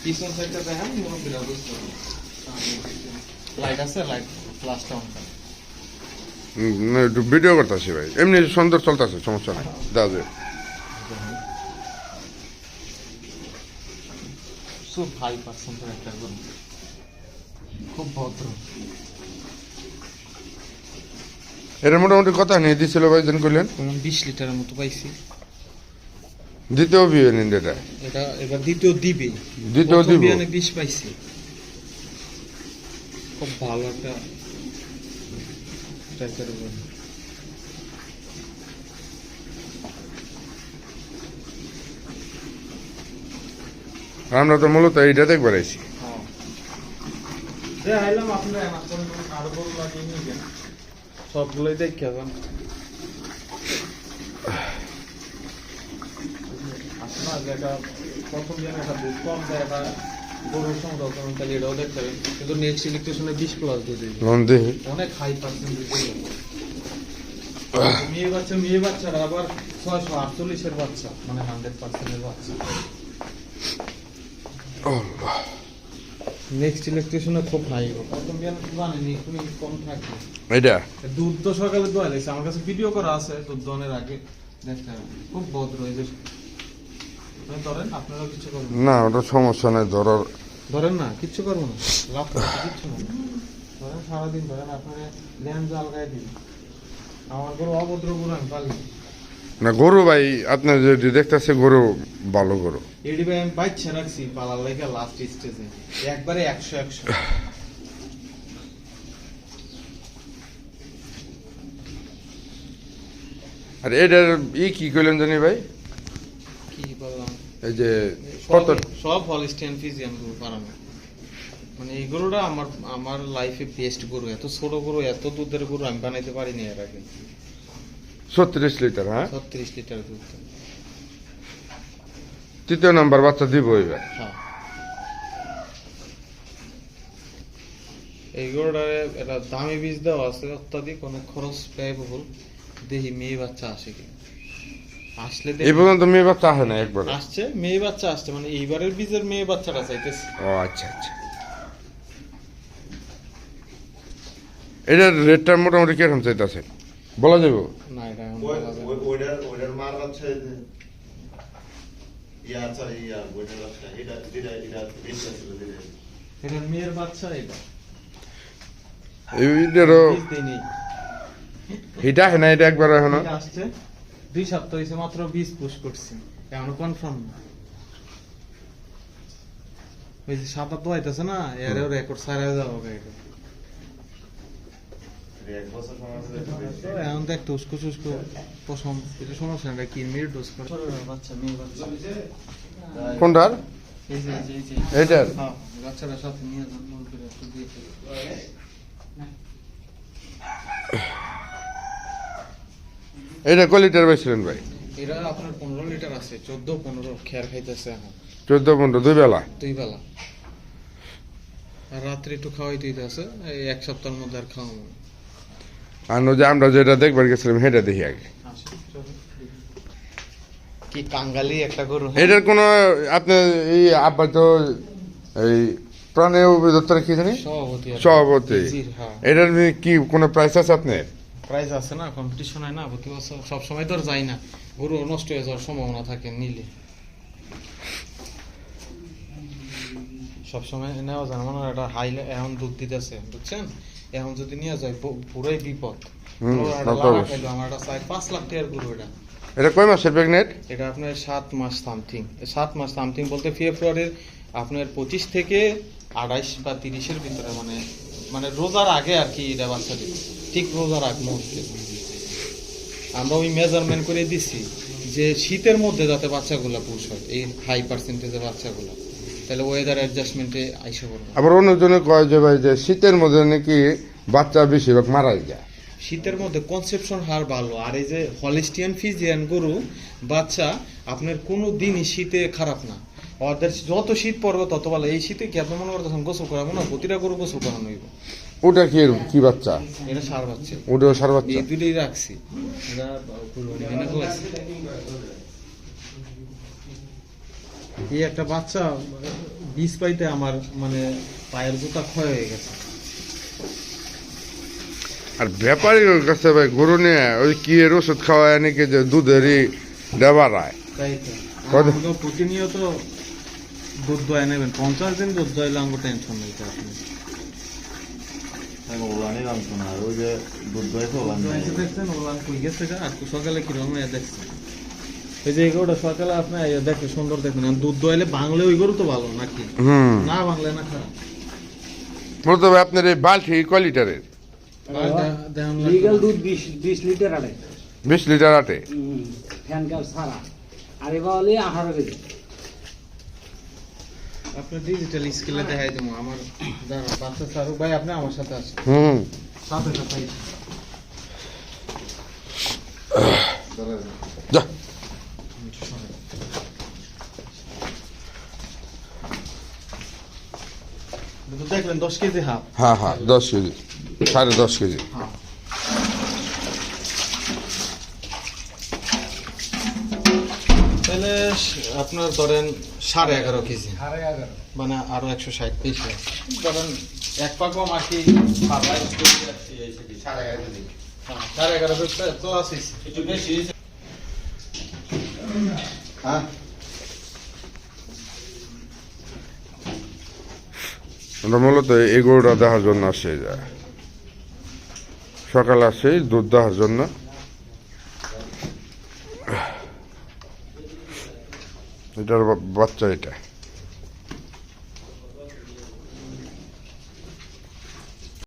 পিছন সাইডটা দেখেন মুরব্বীরা বুঝতে পারবে। লাইট আছে, লাইট ফ্ল্যাশটা অন করে। একটু ভিডিও করতেছি ভাই, এমনি সুন্দর চলতেছে, সমস্যা নেই দাদা। খুব হাই পার্সেন্টের একটা গরু, খুব ভদ্র। এটা মোটামুটি কথা নিয়ে দিছিল ভাই, যেন করলেন 20 লিটারের মতো পাইছি। দ্বিতীয় বিয়ে নিন এটা, এটা এবার দ্বিতীয় দিবে, দ্বিতীয় দিব। 20 পাইছি। খুব ভালো একটা টাইপের গরু। আমরা তো মূলত এইটা দেখবার আইছি। আইলাম আপনারা আরো গরু লাগিয়ে নিয়ে গেলেন, সবগুলোই দেখে যাবেন। আসলে এটা প্রথম দিন একটা দুধ কম দেয়, একটা গরুর সংগ্রহ করুন, তাহলে এটাও দেখতে পাবেন। কিন্তু নেক্সট ইলেকট্রিশনে 20+ দুধ লোন দিয়ে অনেক হাই পার্সেন্ট দুধ। মেয়ে বাচ্চারা আবার 648-এর বাচ্চা, মানে 100%-এর বাচ্চা। নেক্সট ইলেকট্রিশনে খুব হাই হবে। প্রথম দিন জানেনি তুমি কম থাকবে। এটা দুধ তো সকালে দোয়া লাগছে, আমার কাছে ভিডিও করা আছে দুধ দোয়ানোর আগে, দেখতে হবে। খুব ভদ্র এই যে ধরেন, আপনারা কিছু করবেন না, ওটা সমস্যা নেই, ধরার ধরেন না, কিচ্ছু করবো না, লাভ করতে কিচ্ছু না। ধরেন সারাদিন ধরেন আপনারা ল্যান্ড আলগাই দিন, আমার গরু অভদ্র গরু আমি পালি না। গরু ভাই আপনার যদি দেখতেছে, গরু ভালো গরু। এডি ভাই আমি বাচ্চা রাখছি পালার লেগে লাস্ট স্টেজে, একবারে 100-100। আর এটার কি কইলেন জানি ভাই, কি বললাম, এই যে কত সব হলিস্টিয়ান ফিজিয়ান গরু পারানো। মানে এই গরুটা আমার লাইফে বেস্ট গরু। এত ছোট গরু, এত দুধের গরু আমি বানাইতে পারিনি এর আগে। 36 লিটার, হ্যাঁ 36 লিটার দুধ। তৃতীয় নাম্বার বাচ্চা দিব এবার। হ্যাঁ, এই গরুটারে এটা দামি বীজ দেওয়া আছে, অত্যাধিক অনেক খরচ ব্যয়বহুল। দেখি মেয়ে বাচ্চা আসে কি, আসলে এই পর্যন্ত মেয়ে বাচ্চা আসে না একবার। আসছে মেয়ে বাচ্চা, আসছে মানে এইবারের বীজের মেয়ে বাচ্চাটা চাইতেছে। ও আচ্ছা আচ্ছা। এটার রেটটা মোটামুটি কিরকম চাইতেছে বলা যাবে? না, এটা এখন বলা যাবে না। ওইটার মার বাচ্চা ওইটার বাচ্চা এটা এটা মেয়ের বাচ্চা, এটা এইটারও বীজ দেই নেই। এটা হয় না, এটা একবার এখনো এটা আসছে 2 সপ্তাহ হয়েছে মাত্র, বীজ পুশ করছি, এখনো কনফার্ম না। ওই যে সাদা দোয়াইতেছে না, এরও রেকর্ড সারা যাবে এটা। এক বছর সময় এখন তো একটা উস্কো চুস্কো পশম, এটা সমস্যা না, কি মেয়ের ডোজ করে বাচ্চা, মেয়ে বাচ্চা। কোনটার? এই যে এই যে এইটার? হ্যাঁ, বাচ্চাটার সাথে নিয়ে যান, মন করে একটু দিয়ে খেয়ে। এটা কয় লিটার পাইছিলেন ভাই? এরা আপনার 15 লিটার আছে, 14-15 খেয়ার খাইতেছে এখন 14-15 দুই বেলা। 2 বেলা। আর রাত্রে একটু খাওয়াই দিতে আছে, এই 1 সপ্তাহের মধ্যে আর খাওয়াবো। আর যে আমরা যেটা দেখবার গেছিলাম সেটা দেখি আগে। কি কাঙ্গালি একটা গরু। এটার কোনো আপনার এই আব্বা তো এই প্রাণী অধিদপ্তরে কি জানি সভাপতি আর কি। সভাপতি, জির, হ্যাঁ। এটার কি কোনো প্রাইস আছে আপনার? প্রাইজ আছে না, কম্পিটিশন হয় না প্রতি বছর, সবসময় তো আর যাই না, গরু নষ্ট হয়ে যাওয়ার সম্ভাবনা থাকে নিলে। সবসময় নেওয়া যায় না, মানে এটা হাই এখন দুধ দিতেছে বুঝছেন, এখন যদি নিয়ে যায় পুরোই বিপদ। আমার এটা 5 লাখ টাকার গরু। এটা কয় মাসের প্রেগনেন্ট? এটা আপনার 7 মাস সামথিং। 7 মাস সামথিং বলতে ফেব্রুয়ারির আপনার 25 থেকে 28 বা 30-এর ভিতরে, মানে রোজার আগে আর কি এটা বাচ্চা দিবে, ঠিক রোজার আগ মুহূর্তে। আমরা ওই মেজারমেন্ট করে দিছি যে শীতের মধ্যে যাতে বাচ্চাগুলো পুষ হয়, এই হাই পার্সেন্টেজের বাচ্চাগুলো, তাহলে ওয়েদার অ্যাডজাস্টমেন্টে আইসা করবে। আবার অন্যজনে কয় যে ভাই যে শীতের মধ্যে নাকি বাচ্চা বেশিরভাগ মারাই যায়। শীতের মধ্যে কনসেপশন হার ভালো। আর এই যে হলিস্টিয়ান ফিজিয়ান গরু বাচ্চা আপনার কোনো দিনই শীতে খারাপ না, ওদের যত শীত পড়বে তত ভালো। এই শীতে কি আপনি মনে করতেছেন গোসল করাবো না? প্রতিটা গরু গোসল করানো হইব। ওটা কি কি বাচ্চা? এটা সার বাচ্চা, ওটাও সার বাচ্চা। এই দুটোই রাখছি। এই একটা বাচ্চা বীজ পাইতে আমার মানে পায়ের জুতা ক্ষয় হয়ে গেছে। আর ব্যাপারীর কাছে ভাই গরু নিয়ে ওই কি এর ওষুধ খাওয়ায় নাকি যে দুধেরই দেবারায় তাই তো কত? আমাকে প্রতিনিয়ত দুধ দোয়া নেবেন, 50 দিন দুধ দোয়াইলে আমাকে টেনশন নেই আপনি। আমি ওলানই নামতো না, আর ওই যে দুধ দইছে ওলান নাই। দোয়াইছে দেখছেন ওলান কই গেছে গা, আর সকালে কিরকম হয়ে দেখছেন এই যে এগুলোটা সকালে আপনি দেখে সুন্দর দেখবেন। আর দুধ দোয়াইলে বাংলে ওই গরু তো ভালো নাকি, না বাংলে না খারাপ। বলতে হবে আপনার এই বালতি কয় লিটারের? লিগ্যাল দুধ 20 লিটার আড়ে 20 লিটার আটে। ফ্যান কাপ ছাড়া আর এবার হলে 18 কেজি। আপনি ডিজিটাল স্কেলে দেখাই দেবো আমার দাঁড়া বাচ্চা সারুক ভাই, আপনি আমার সাথে আছেন সাথে সাথে যা দেখলেন 10 কেজি হাফ। হ্যাঁ হ্যাঁ 10 কেজি 10.5 কেজি। তাহলে আপনার ধরেন 11.5 কেজি, 11.5 মানে আরো 160 পিস ধরেন এক পা কম আশি 11.5 তো আছে একটু বেশি। হ্যাঁ আমরা মূলত এই গরুটা দেখার জন্য আসে যায়, সকালে আসে দুধ দেওয়ার জন্য। এটার বাচ্চা এটা